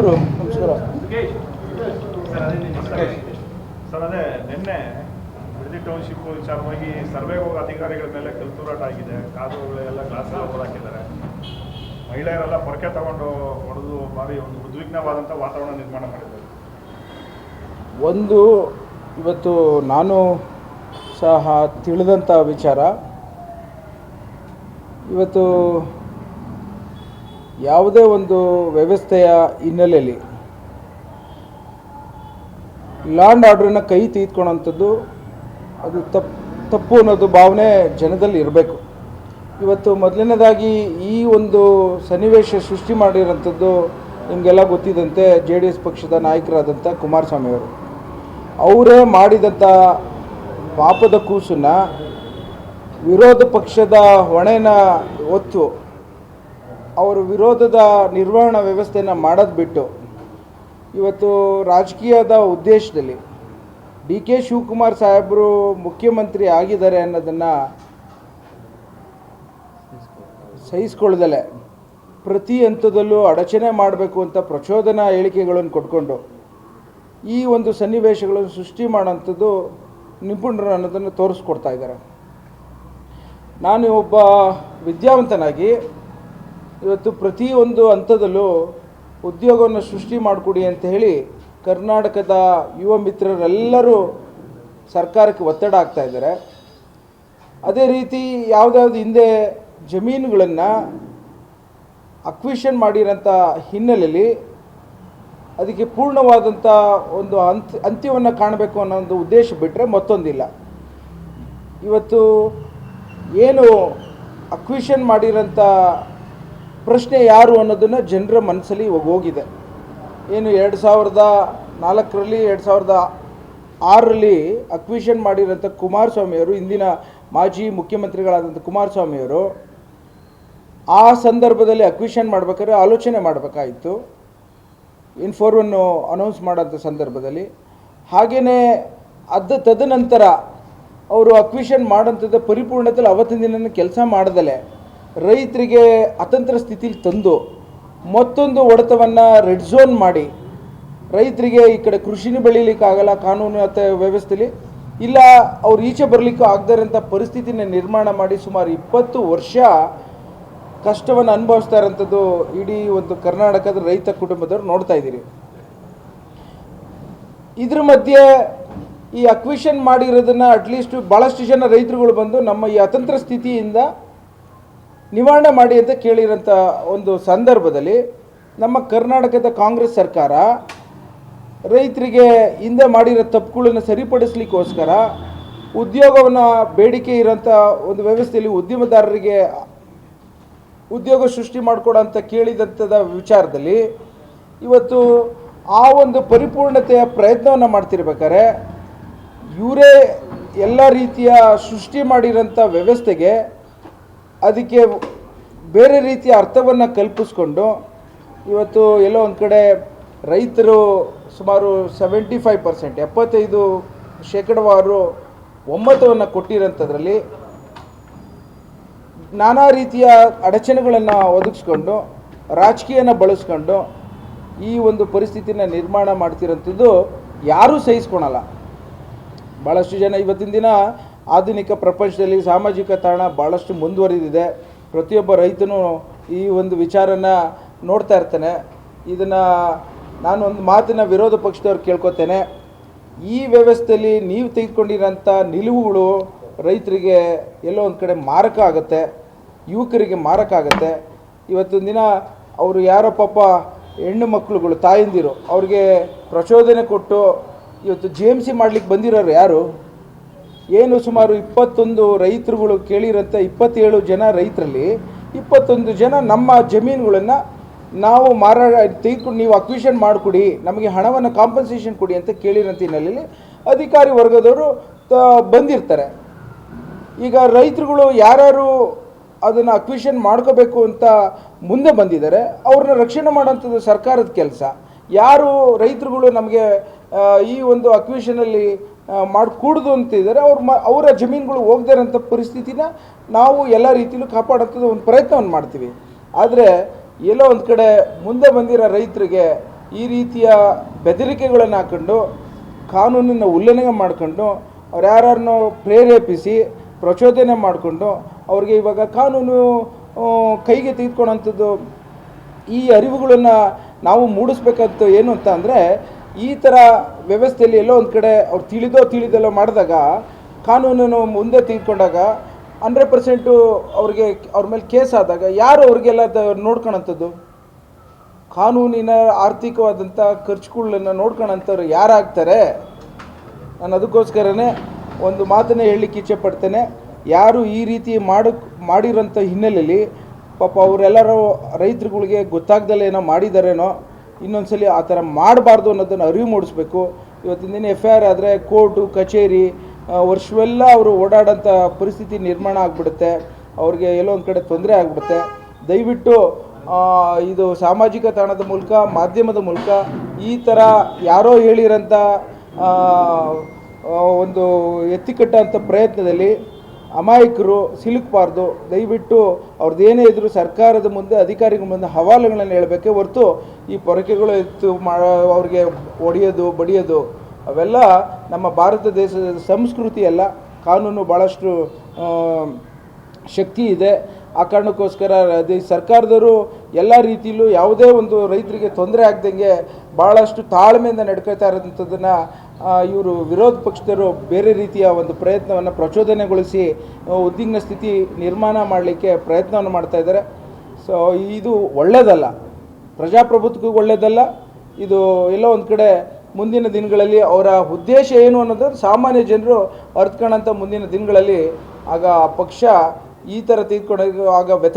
ಇವರು ನಮಸ್ಕಾರ ಸರ್. ಅದೇ ನಿನ್ನೆ ಬಿಡದಿ ಟೌನ್ಶಿಪ್ ವಿಚಾರವಾಗಿ ಸರ್ವೆಗೆ ಹೋಗೋ ಅಧಿಕಾರಿಗಳ ಮೇಲೆ ಕಲ್ತೂರಾಟ ಆಗಿದೆ. ಕಾದುಗಳೆಲ್ಲ ಗ್ಲಾಸ್ ಎಲ್ಲ ಹೊರಹಾಕಿದ್ದಾರೆ. ಮಹಿಳೆಯರೆಲ್ಲ ಪೊರಕೆ ತಗೊಂಡು ಹೊಡೆದು ಭಾರಿ ಒಂದು ಉದ್ವಿಗ್ನವಾದಂಥ ವಾತಾವರಣ ನಿರ್ಮಾಣ ಮಾಡಿದ್ದಾರೆ. ಒಂದು ಇವತ್ತು ನಾನು ಸಹ ತಿಳಿದಂಥ ವಿಚಾರ, ಇವತ್ತು ಯಾವುದೇ ಒಂದು ವ್ಯವಸ್ಥೆಯ ಹಿನ್ನೆಲೆಯಲ್ಲಿ ಲಾ ಆ್ಯಂಡ್ ಆರ್ಡ್ರನ್ನ ಕೈ ತೆಗೆದುಕೊಳ್ಳೋಂಥದ್ದು ಅದು ತಪ್ಪು ಅನ್ನೋದು ಭಾವನೆ ಜನದಲ್ಲಿ ಇರಬೇಕು. ಇವತ್ತು ಮೊದಲನೇದಾಗಿ ಈ ಒಂದು ಸನ್ನಿವೇಶ ಸೃಷ್ಟಿ ಮಾಡಿರೋಂಥದ್ದು ನಿಮಗೆಲ್ಲ ಗೊತ್ತಿದ್ದಂತೆ JDS ಪಕ್ಷದ ನಾಯಕರಾದಂಥ ಕುಮಾರಸ್ವಾಮಿ ಅವರು, ಅವರೇ ಮಾಡಿದಂಥ ಪಾಪದ ಕೂಸನ್ನು ವಿರೋಧ ಪಕ್ಷದ ಹೊಣೆನ ಹೊತ್ತು ಅವರು ವಿರೋಧದ ನಿರ್ವಹಣಾ ವ್ಯವಸ್ಥೆಯನ್ನು ಮಾಡೋದು ಬಿಟ್ಟು ಇವತ್ತು ರಾಜಕೀಯದ ಉದ್ದೇಶದಲ್ಲಿ DK ಶಿವಕುಮಾರ್ ಸಾಹೇಬರು ಮುಖ್ಯಮಂತ್ರಿ ಆಗಿದ್ದಾರೆ ಅನ್ನೋದನ್ನು ಸಹಿಸ್ಕೊಳ್ಳದಲೆ ಪ್ರತಿ ಹಂತದಲ್ಲೂ ಅಡಚಣೆ ಮಾಡಬೇಕು ಅಂತ ಪ್ರಚೋದನಾ ಹೇಳಿಕೆಗಳನ್ನು ಕೊಟ್ಕೊಂಡು ಈ ಒಂದು ಸನ್ನಿವೇಶಗಳನ್ನು ಸೃಷ್ಟಿ ಮಾಡೋಂಥದ್ದು ನಿಪುಣರು ಅನ್ನೋದನ್ನು ತೋರಿಸ್ಕೊಡ್ತಾ ಇದ್ದಾರೆ. ನಾನು ಒಬ್ಬ ವಿದ್ಯಾವಂತನಾಗಿ ಇವತ್ತು ಪ್ರತಿಯೊಂದು ಹಂತದಲ್ಲೂ ಉದ್ಯೋಗವನ್ನು ಸೃಷ್ಟಿ ಮಾಡಿಕೊಡಿ ಅಂತ ಹೇಳಿ ಕರ್ನಾಟಕದ ಯುವ ಮಿತ್ರರೆಲ್ಲರೂ ಸರ್ಕಾರಕ್ಕೆ ಒತ್ತಡ ಆಗ್ತಾ ಇದ್ದಾರೆ. ಅದೇ ರೀತಿ ಯಾವುದಾದ್ರು ಹಿಂದೆ ಜಮೀನುಗಳನ್ನು ಅಕ್ವಿಷನ್ ಮಾಡಿರೋಂಥ ಹಿನ್ನೆಲೆಯಲ್ಲಿ ಅದಕ್ಕೆ ಪೂರ್ಣವಾದಂಥ ಒಂದು ಅಂತ್ಯವನ್ನು ಕಾಣಬೇಕು ಅನ್ನೋ ಒಂದು ಉದ್ದೇಶ ಬಿಟ್ಟರೆ ಮತ್ತೊಂದಿಲ್ಲ. ಇವತ್ತು ಏನು ಅಕ್ವಿಷನ್ ಮಾಡಿರೋಂಥ ಪ್ರಶ್ನೆ ಯಾರು ಅನ್ನೋದನ್ನು ಜನರ ಮನಸ್ಸಲ್ಲಿ ಹೋಗಿದೆ. ಏನು 2004ರಲ್ಲಿ 2006ರಲ್ಲಿ ಅಕ್ವಿಷನ್ ಮಾಡಿರೋಂಥ ಕುಮಾರಸ್ವಾಮಿಯವರು, ಇಂದಿನ ಮಾಜಿ ಮುಖ್ಯಮಂತ್ರಿಗಳಾದಂಥ ಕುಮಾರಸ್ವಾಮಿಯವರು ಆ ಸಂದರ್ಭದಲ್ಲಿ ಅಕ್ವಿಷನ್ ಮಾಡಬೇಕಾದ್ರೆ ಆಲೋಚನೆ ಮಾಡಬೇಕಾಯಿತು, ಇನ್ಫೋರ್ವನ್ನು ಅನೌನ್ಸ್ ಮಾಡೋಂಥ ಸಂದರ್ಭದಲ್ಲಿ. ಹಾಗೆಯೇ ತದನಂತರ ಅವರು ಅಕ್ವಿಷನ್ ಮಾಡೋಂಥದ್ದು ಪರಿಪೂರ್ಣತೆಯಲ್ಲಿ ಅವತ್ತಿನ ದಿನ ಕೆಲಸ ಮಾಡದಲೆ ರೈತರಿಗೆ ಅತಂತ್ರ ಸ್ಥಿತಿಲಿ ತಂದು ಮತ್ತೊಂದು ಹೊಡೆತವನ್ನು ರೆಡ್ ಝೋನ್ ಮಾಡಿ ರೈತರಿಗೆ ಈ ಕಡೆ ಕೃಷಿನೂ ಬೆಳೀಲಿಕ್ಕಾಗಲ್ಲ ಕಾನೂನು ವ್ಯವಸ್ಥೆಯಲ್ಲಿ, ಇಲ್ಲ ಅವ್ರು ಈಚೆ ಬರಲಿಕ್ಕೂ ಆಗದೇ ಇರೋಂಥ ಪರಿಸ್ಥಿತಿನ ನಿರ್ಮಾಣ ಮಾಡಿ ಸುಮಾರು 20 ವರ್ಷ ಕಷ್ಟವನ್ನು ಅನುಭವಿಸ್ತಾ ಇರೋಂಥದ್ದು ಇಡೀ ಒಂದು ಕರ್ನಾಟಕದ ರೈತ ಕುಟುಂಬದವ್ರು ನೋಡ್ತಾ ಇದ್ದೀರಿ. ಇದ್ರ ಮಧ್ಯೆ ಈ ಅಕ್ವಿಷನ್ ಮಾಡಿರೋದನ್ನು ಅಟ್ಲೀಸ್ಟ್ ಭಾಳಷ್ಟು ಜನ ರೈತರುಗಳು ಬಂದು ನಮ್ಮ ಈ ಅತಂತ್ರ ಸ್ಥಿತಿಯಿಂದ ನಿವಾರಣೆ ಮಾಡಿ ಅಂತ ಕೇಳಿರೋಂಥ ಒಂದು ಸಂದರ್ಭದಲ್ಲಿ ನಮ್ಮ ಕರ್ನಾಟಕದ ಕಾಂಗ್ರೆಸ್ ಸರ್ಕಾರ ರೈತರಿಗೆ ಹಿಂದೆ ಮಾಡಿರೋ ತಪ್ಪುಗಳನ್ನು ಸರಿಪಡಿಸ್ಲಿಕ್ಕೋಸ್ಕರ ಉದ್ಯೋಗವನ್ನು ಬೇಡಿಕೆ ಇರೋಂಥ ಒಂದು ವ್ಯವಸ್ಥೆಯಲ್ಲಿ ಉದ್ಯಮದಾರರಿಗೆ ಉದ್ಯೋಗ ಸೃಷ್ಟಿ ಮಾಡಿಕೊಡೋ ಅಂತ ಕೇಳಿದಂಥದ ವಿಚಾರದಲ್ಲಿ ಇವತ್ತು ಆ ಒಂದು ಪರಿಪೂರ್ಣತೆಯ ಪ್ರಯತ್ನವನ್ನು ಮಾಡ್ತಿರ್ಬೇಕಾದ್ರೆ ಇವರೇ ಎಲ್ಲ ರೀತಿಯ ಸೃಷ್ಟಿ ಮಾಡಿರೋಂಥ ವ್ಯವಸ್ಥೆಗೆ ಅದಕ್ಕೆ ಬೇರೆ ರೀತಿಯ ಅರ್ಥವನ್ನು ಕಲ್ಪಿಸ್ಕೊಂಡು ಇವತ್ತು ಎಲ್ಲೋ ಒಂದು ಕಡೆ ರೈತರು ಸುಮಾರು 75% 75% ಒಮ್ಮತವನ್ನು ಕೊಟ್ಟಿರೋಂಥದ್ರಲ್ಲಿ ನಾನಾ ರೀತಿಯ ಅಡಚಣೆಗಳನ್ನು ಒದಗಿಸ್ಕೊಂಡು ರಾಜಕೀಯನ ಬಳಸ್ಕೊಂಡು ಈ ಒಂದು ಪರಿಸ್ಥಿತಿನ ನಿರ್ಮಾಣ ಮಾಡ್ತಿರೋಂಥದ್ದು ಯಾರೂ ಸಹಿಸ್ಕೊಳಲ್ಲ. ಭಾಳಷ್ಟು ಜನ ಇವತ್ತಿನ ದಿನ ಆಧುನಿಕ ಪ್ರಪಂಚದಲ್ಲಿ ಸಾಮಾಜಿಕ ತಾಣ ಭಾಳಷ್ಟು ಮುಂದುವರಿದಿದೆ. ಪ್ರತಿಯೊಬ್ಬ ರೈತನೂ ಈ ಒಂದು ವಿಚಾರನ ನೋಡ್ತಾ ಇರ್ತಾನೆ. ಇದನ್ನು ನಾನು ಒಂದು ಮಾತಿನ ವಿರೋಧ ಪಕ್ಷದವ್ರು ಕೇಳ್ಕೊತೇನೆ, ಈ ವ್ಯವಸ್ಥೆಯಲ್ಲಿ ನೀವು ತೆಗೆದುಕೊಂಡಿರೋಂಥ ನಿಲುವುಗಳು ರೈತರಿಗೆ ಎಲ್ಲೋ ಒಂದು ಕಡೆ ಮಾರಕ ಆಗುತ್ತೆ, ಯುವಕರಿಗೆ ಮಾರಕ ಆಗುತ್ತೆ. ಇವತ್ತಿನ ದಿನ ಅವರು ಯಾರೋ ಪಾಪ ಹೆಣ್ಣು ಮಕ್ಕಳುಗಳು ತಾಯಂದಿರು ಅವ್ರಿಗೆ ಪ್ರಚೋದನೆ ಕೊಟ್ಟು ಇವತ್ತು JMC ಮಾಡಲಿಕ್ಕೆ ಬಂದಿರೋರು ಯಾರು? ಏನು ಸುಮಾರು 21 ರೈತರುಗಳು ಕೇಳಿರೋಂಥ 27 ಜನ ರೈತರಲ್ಲಿ 21 ಜನ ನಮ್ಮ ಜಮೀನುಗಳನ್ನು ನಾವು ತೆಗೆದುಕೊಂಡು ನೀವು ಅಕ್ವಿಷನ್ ಮಾಡಿಕೊಡಿ, ನಮಗೆ ಹಣವನ್ನು ಕಾಂಪನ್ಸೇಷನ್ ಕೊಡಿ ಅಂತ ಕೇಳಿರೋಂಥ ಹಿನ್ನೆಲೆಯಲ್ಲಿ ಅಧಿಕಾರಿ ವರ್ಗದವರು ಬಂದಿರ್ತಾರೆ. ಈಗ ರೈತರುಗಳು ಯಾರ್ಯಾರು ಅದನ್ನು ಅಕ್ವಿಷನ್ ಮಾಡ್ಕೋಬೇಕು ಅಂತ ಮುಂದೆ ಬಂದಿದ್ದಾರೆ ಅವ್ರನ್ನ ರಕ್ಷಣೆ ಮಾಡೋಂಥದ್ದು ಸರ್ಕಾರದ ಕೆಲಸ. ಯಾರು ರೈತರುಗಳು ನಮಗೆ ಈ ಒಂದು ಅಕ್ವಿಷನಲ್ಲಿ ಮಾಡಿಕೂಡ್ದು ಅಂತಿದ್ದಾರೆ ಅವರ ಜಮೀನುಗಳು ಹೋಗದೇ ಇರೋಂಥ ಪರಿಸ್ಥಿತಿನ ನಾವು ಎಲ್ಲ ರೀತಿಯಲ್ಲೂ ಕಾಪಾಡೋಂಥದ್ದು ಒಂದು ಪ್ರಯತ್ನವನ್ನು ಮಾಡ್ತೀವಿ. ಆದರೆ ಎಲ್ಲೋ ಒಂದು ಕಡೆ ಮುಂದೆ ಬಂದಿರೋ ರೈತರಿಗೆ ಈ ರೀತಿಯ ಬೆದರಿಕೆಗಳನ್ನು ಹಾಕ್ಕೊಂಡು ಕಾನೂನಿನ ಉಲ್ಲಂಘನೆ ಮಾಡಿಕೊಂಡು ಅವ್ರು ಯಾರನ್ನು ಪ್ರೇರೇಪಿಸಿ ಪ್ರಚೋದನೆ ಮಾಡಿಕೊಂಡು ಅವ್ರಿಗೆ ಇವಾಗ ಕಾನೂನು ಕೈಗೆ ತೆಗೆದುಕೊಳ್ಳೋಂಥದ್ದು ಈ ಅರಿವುಗಳನ್ನು ನಾವು ಮೂಡಿಸ್ಬೇಕಂತ ಏನು ಅಂತ ಅಂದರೆ ಈ ಥರ ವ್ಯವಸ್ಥೆಯಲ್ಲಿ ಎಲ್ಲೋ ಒಂದು ಕಡೆ ಅವ್ರು ತಿಳಿದೆಲ್ಲೋ ಮಾಡಿದಾಗ ಕಾನೂನನ್ನು ಮುಂದೆ ತೆಗೆದುಕೊಂಡಾಗ 100% ಅವ್ರಿಗೆ ಅವ್ರ ಮೇಲೆ ಕೇಸ್ ಆದಾಗ ಯಾರು ಅವ್ರಿಗೆಲ್ಲ ನೋಡ್ಕೊಳಂಥದ್ದು ಕಾನೂನಿನ ಆರ್ಥಿಕವಾದಂಥ ಖರ್ಚುಗಳನ್ನು ನೋಡ್ಕೊಳಂಥವ್ರು ಯಾರಾಗ್ತಾರೆ? ನಾನು ಅದಕ್ಕೋಸ್ಕರನೇ ಒಂದು ಮಾತನ್ನೇ ಹೇಳಲಿಕ್ಕೆ ಇಚ್ಛೆಪಡ್ತೇನೆ. ಯಾರು ಈ ರೀತಿ ಮಾಡಿರೋಂಥ ಹಿನ್ನೆಲೆಯಲ್ಲಿ ಪಾಪ ಅವರೆಲ್ಲರೂ ರೈತರುಗಳಿಗೆ ಗೊತ್ತಾಗ್ದಲ್ಲೇ ಏನೋ ಮಾಡಿದಾರೇನೋ, ಇನ್ನೊಂದ್ಸಲಿ ಆ ಥರ ಮಾಡಬಾರ್ದು ಅನ್ನೋದನ್ನು ಅರಿವು ಮೂಡಿಸ್ಬೇಕು. ಇವತ್ತಿನ ದಿನ FIR ಆದರೆ ಕೋರ್ಟು ಕಚೇರಿ ವರ್ಷವೆಲ್ಲ ಅವರು ಓಡಾಡೋಂಥ ಪರಿಸ್ಥಿತಿ ನಿರ್ಮಾಣ ಆಗಿಬಿಡುತ್ತೆ. ಅವ್ರಿಗೆ ಎಲ್ಲೋ ಒಂದು ಕಡೆ ತೊಂದರೆ ಆಗಿಬಿಡುತ್ತೆ. ದಯವಿಟ್ಟು ಇದು ಸಾಮಾಜಿಕ ತಾಣದ ಮೂಲಕ ಮಾಧ್ಯಮದ ಮೂಲಕ ಈ ಥರ ಯಾರೋ ಹೇಳಿರೋಂಥ ಒಂದು ಎತ್ತಿಕಟ್ಟೋಂಥ ಪ್ರಯತ್ನದಲ್ಲಿ ಅಮಾಯಕರು ಸಿಲುಕಬಾರ್ದು. ದಯವಿಟ್ಟು ಅವ್ರದ್ದು ಏನೇ ಇದ್ದರೂ ಸರ್ಕಾರದ ಮುಂದೆ ಅಧಿಕಾರಿಗಳ ಮುಂದೆ ಹವಾಲುಗಳನ್ನು ಹೇಳಬೇಕೇ ಹೊರತು ಈ ಪೊರಕೆಗಳು ಅವ್ರಿಗೆ ಹೊಡೆಯೋದು ಬಡಿಯೋದು ಅವೆಲ್ಲ ನಮ್ಮ ಭಾರತ ದೇಶದ ಸಂಸ್ಕೃತಿ ಅಲ್ಲ. ಕಾನೂನು ಭಾಳಷ್ಟು ಶಕ್ತಿ ಇದೆ. ಆ ಕಾರಣಕ್ಕೋಸ್ಕರ ಸರ್ಕಾರದವರು ಎಲ್ಲ ರೀತಿಯಲ್ಲೂ ಯಾವುದೇ ಒಂದು ರೈತರಿಗೆ ತೊಂದರೆ ಆಗ್ದಂಗೆ ಭಾಳಷ್ಟು ತಾಳ್ಮೆಯಿಂದ ನಡ್ಕೊಳ್ತಾ ಇರೋಂಥದ್ದನ್ನು ಇವರು ವಿರೋಧ ಪಕ್ಷದವರು ಬೇರೆ ರೀತಿಯ ಒಂದು ಪ್ರಯತ್ನವನ್ನು ಪ್ರಚೋದನೆಗೊಳಿಸಿ ಉದ್ವಿಗ್ನ ಸ್ಥಿತಿ ನಿರ್ಮಾಣ ಮಾಡಲಿಕ್ಕೆ ಪ್ರಯತ್ನವನ್ನು ಮಾಡ್ತಾಯಿದ್ದಾರೆ. ಸೊ ಇದು ಒಳ್ಳೆಯದಲ್ಲ, ಪ್ರಜಾಪ್ರಭುತ್ವಕ್ಕೂ ಒಳ್ಳೆಯದಲ್ಲ. ಇದು ಎಲ್ಲೋ ಒಂದು ಕಡೆ ಮುಂದಿನ ದಿನಗಳಲ್ಲಿ ಅವರ ಉದ್ದೇಶ ಏನು ಅನ್ನೋದು ಸಾಮಾನ್ಯ ಜನರು ಅರ್ಥಕೊಳ್ಳೋಂಥ ಮುಂದಿನ ದಿನಗಳಲ್ಲಿ ಆಗ ಪಕ್ಷ ಈ ಥರ ತೆಗೆದುಕೊಂಡಾಗ ಆಗ